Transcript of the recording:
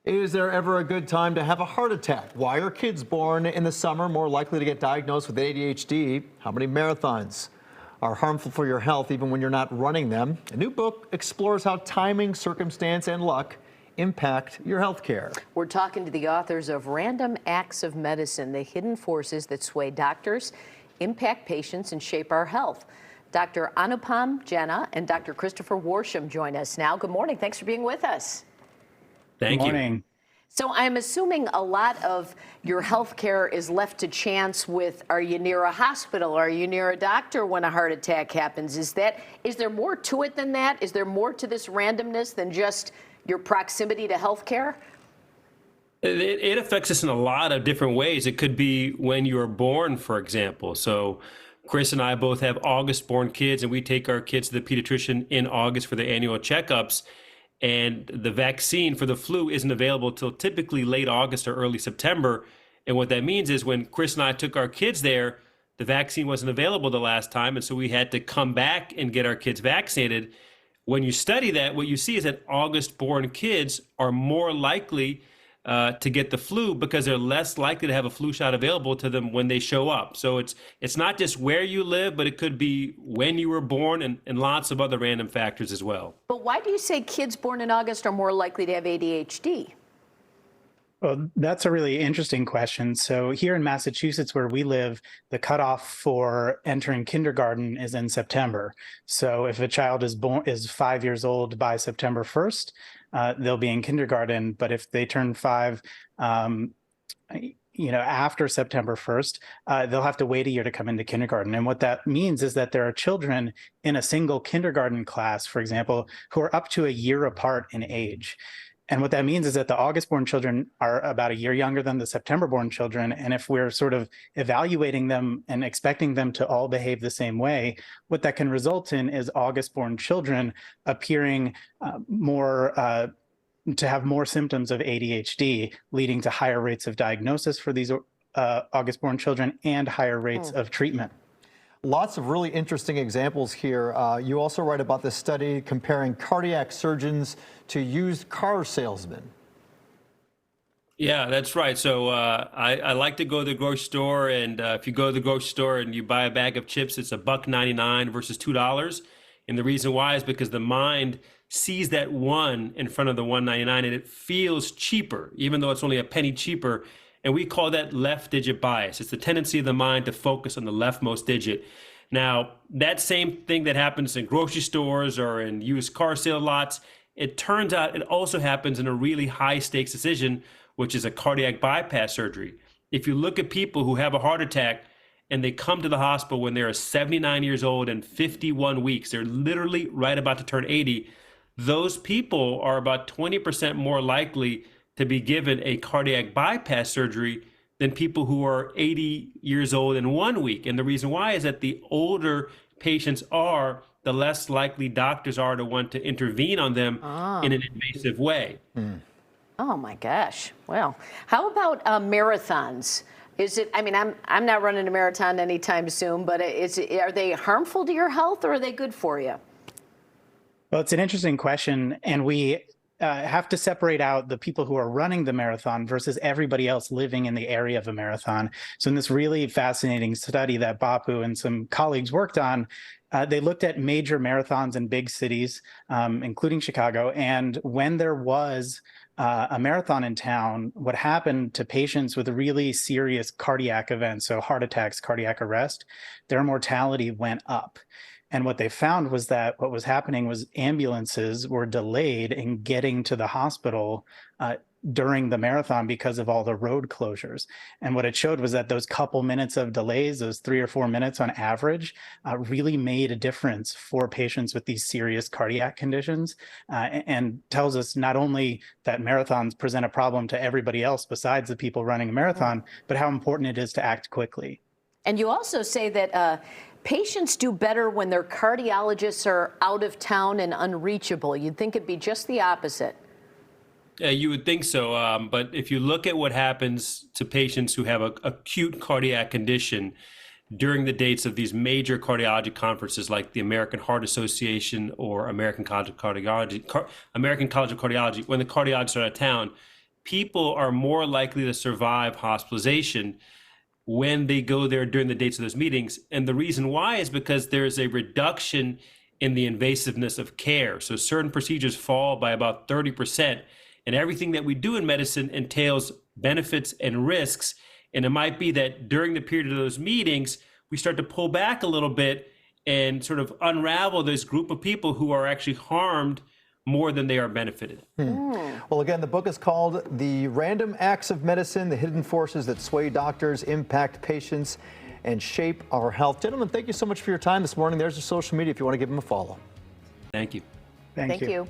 Is there ever a good time to have a heart attack? Why are kids born in the summer more likely to get diagnosed with ADHD? How many marathons are harmful for your health even when you're not running them? A new book explores how timing, circumstance, and luck impact your health care. We're talking to the authors of Random Acts of Medicine, the hidden forces that sway doctors, impact patients, and shape our health. Dr. Anupam Jena and Dr. Christopher Worsham join us now. Good morning. Thanks for being with us. Thank you. Good morning. So I'm assuming a lot of your health care is left to chance with, are you near a hospital? Are you near a doctor when a heart attack happens? Is there more to it than that? Is there more to this randomness than just your proximity to health care? It affects us in a lot of different ways. It could be when you were born, for example. So Chris and I both have August-born kids, and we take our kids to the pediatrician in August for their annual checkups. And the vaccine for the flu isn't available till typically late August or early September. And what that means is when Chris and I took our kids there, the vaccine wasn't available the last time. And so we had to come back and get our kids vaccinated. When you study that, what you see is that August-born kids are more likely to get the flu because they're less likely to have a flu shot available to them when they show up. So it's not just where you live, but it could be when you were born and lots of other random factors as well. But why do you say kids born in August are more likely to have ADHD? Well, that's a really interesting question. So here in Massachusetts, where we live, the cutoff for entering kindergarten is in September. So if a child is 5 years old by September 1st, they'll be in kindergarten. But if they turn 5, after September 1st, they'll have to wait a year to come into kindergarten. And what that means is that there are children in a single kindergarten class, for example, who are up to a year apart in age. And what that means is that the August-born children are about a year younger than the September-born children. And if we're sort of evaluating them and expecting them to all behave the same way, what that can result in is August-born children appearing to have more symptoms of ADHD, leading to higher rates of diagnosis for these August-born children and higher rates of treatment. Lots of really interesting examples here. You also write about this study comparing cardiac surgeons to used car salesmen. Yeah, that's right. So I like to go to the grocery store, and if you go to the grocery store and you buy a bag of chips, it's $1.99 versus $2. And the reason why is because the mind sees that one in front of the $1.99 and it feels cheaper, even though it's only a penny cheaper. And we call that left digit bias. It's the tendency of the mind to focus on the leftmost digit. Now, that same thing that happens in grocery stores or in used car sale lots, it turns out it also happens in a really high stakes decision, which is a cardiac bypass surgery. If you look at people who have a heart attack and they come to the hospital when they're 79 years old and 51 weeks, they're literally right about to turn 80, those people are about 20% more likely to be given a cardiac bypass surgery than people who are 80 years old in 1 week. And the reason why is that the older patients are, the less likely doctors are to want to intervene on them in an invasive way. Oh my gosh. Well, how about marathons? I'm not running a marathon anytime soon, but are they harmful to your health or are they good for you? Well, it's an interesting question, and we have to separate out the people who are running the marathon versus everybody else living in the area of a marathon. So in this really fascinating study that Bapu and some colleagues worked on, they looked at major marathons in big cities, including Chicago. And when there was a marathon in town, what happened to patients with really serious cardiac events, so heart attacks, cardiac arrest, their mortality went up. And what they found was that what was happening was ambulances were delayed in getting to the hospital during the marathon because of all the road closures. And what it showed was that those couple minutes of delays, those 3 or 4 minutes on average, really made a difference for patients with these serious cardiac conditions, and tells us not only that marathons present a problem to everybody else besides the people running a marathon, but how important it is to act quickly. And you also say that patients do better when their cardiologists are out of town and unreachable. You'd think it'd be just the opposite. You would think so, but if you look at what happens to patients who have an acute cardiac condition during the dates of these major cardiology conferences like the American Heart Association or American College of Cardiology, when the cardiologists are out of town, people are more likely to survive hospitalization when they go there during the dates of those meetings. And the reason why is because there's a reduction in the invasiveness of care. So certain procedures fall by about 30%. And everything that we do in medicine entails benefits and risks. And it might be that during the period of those meetings, we start to pull back a little bit and sort of unravel this group of people who are actually harmed more than they are benefited. Well, again, the book is called The Random Acts of Medicine, The Hidden Forces That Sway Doctors, Impact Patients, and Shape Our Health. Gentlemen, thank you so much for your time this morning. There's your social media if you want to give them a follow. Thank you. Thank you. you.